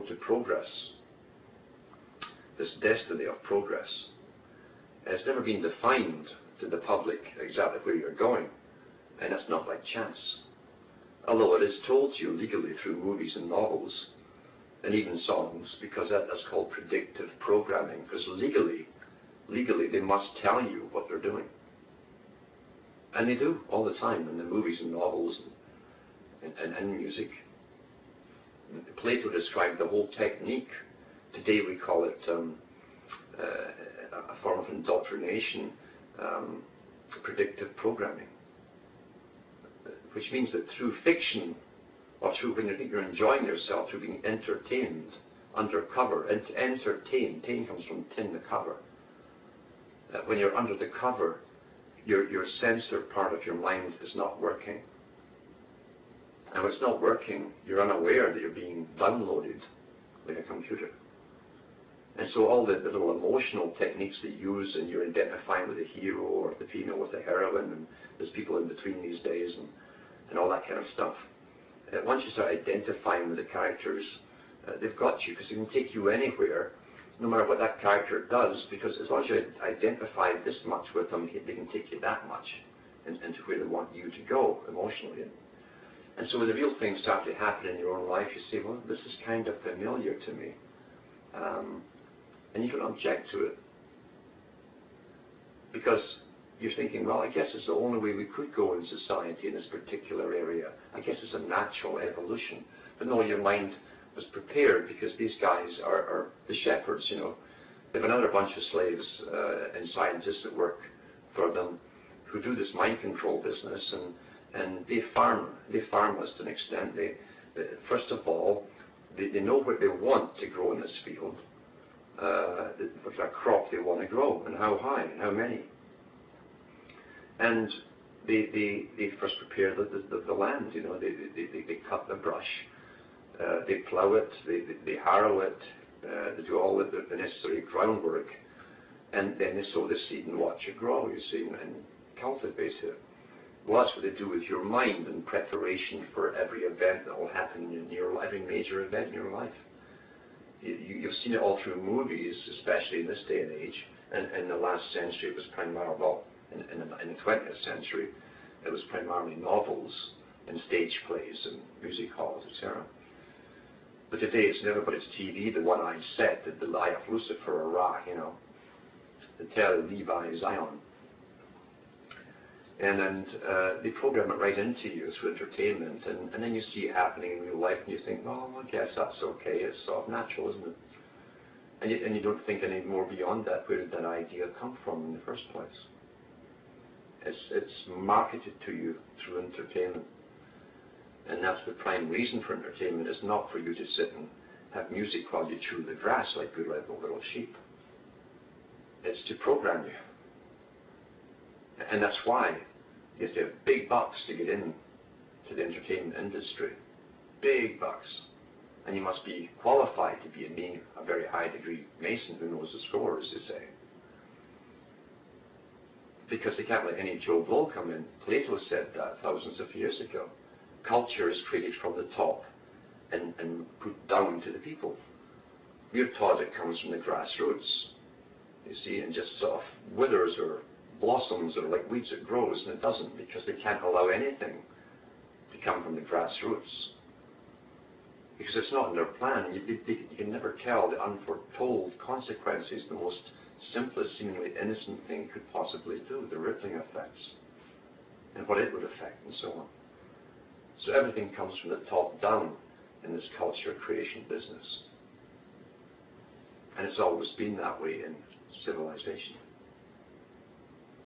to progress, this destiny of progress, has never been defined to the public exactly where you're going, and it's not by chance. Although it is told to you legally through movies and novels, and even songs, because that's called predictive programming, because legally they must tell you what they're doing. And they do all the time in the movies and novels and music. Plato described the whole technique. Today we call it a form of indoctrination, predictive programming, which means that through fiction, or through when you think you're enjoying yourself, through being entertained, undercover, and to entertain, tin comes from tin, the cover. When you're under the cover, your censored part of your mind is not working. And when it's not working, you're unaware that you're being downloaded like a computer. And so all the little emotional techniques that you use, and you're identifying with the hero or the female with the heroine, and there's people in between these days, and all that kind of stuff. Once you start identifying with the characters, they've got you, because they can take you anywhere, no matter what that character does, because as long as you identify this much with them, they can take you that much into where they want you to go emotionally. And so when the real things start to happen in your own life, you say, well, this is kind of familiar to me. And you don't object to it. Because you're thinking, well, I guess it's the only way we could go in society in this particular area. I guess it's a natural evolution. But no, your mind was prepared, because these guys are the shepherds, you know. They have another bunch of slaves and scientists that work for them who do this mind control business, and they farm us to an extent. First of all, they know what they want to grow in this field, what kind of crop they want to grow, and how high, and how many. And they first prepare the land, you know. They cut the brush, they plow it, they harrow it, they do all the necessary groundwork, and then they sow the seed and watch it grow, you see, and cultivate it. Well, that's what they do with your mind in preparation for every event that will happen in your life, every major event in your life. You've seen it all through movies, especially in this day and age, and in the last century it was primarily, well, in the 20th century, it was primarily novels and stage plays and music halls, etc. But today it's in everybody's TV, the one-eyed set, the Lie of Lucifer or Ra, you know, the Tell Levi Zion. And they program it right into you through entertainment, and then you see it happening in real life, and you think, well, I guess that's okay, it's sort of natural, isn't it? And you don't think any more beyond that. Where did that idea come from in the first place? It's marketed to you through entertainment. And that's the prime reason for entertainment, is not for you to sit and have music while you chew the grass like good little sheep. It's to program you. And that's why you have to have big bucks to get in to the entertainment industry. Big bucks. And you must be qualified to be a very high degree Mason who knows the score, as they say. Because they can't let any Joe Blow come in. Plato said that thousands of years ago. Culture is created from the top and put down to the people. We're taught it comes from the grassroots, you see, and just sort of withers or blossoms, or like weeds, it grows, and it doesn't, because they can't allow anything to come from the grassroots. Because it's not in their plan. You can never tell the unforetold consequences the most simplest, seemingly innocent thing could possibly do, the rippling effects, and what it would affect, and so on. So everything comes from the top down in this culture creation business. And it's always been that way in civilization.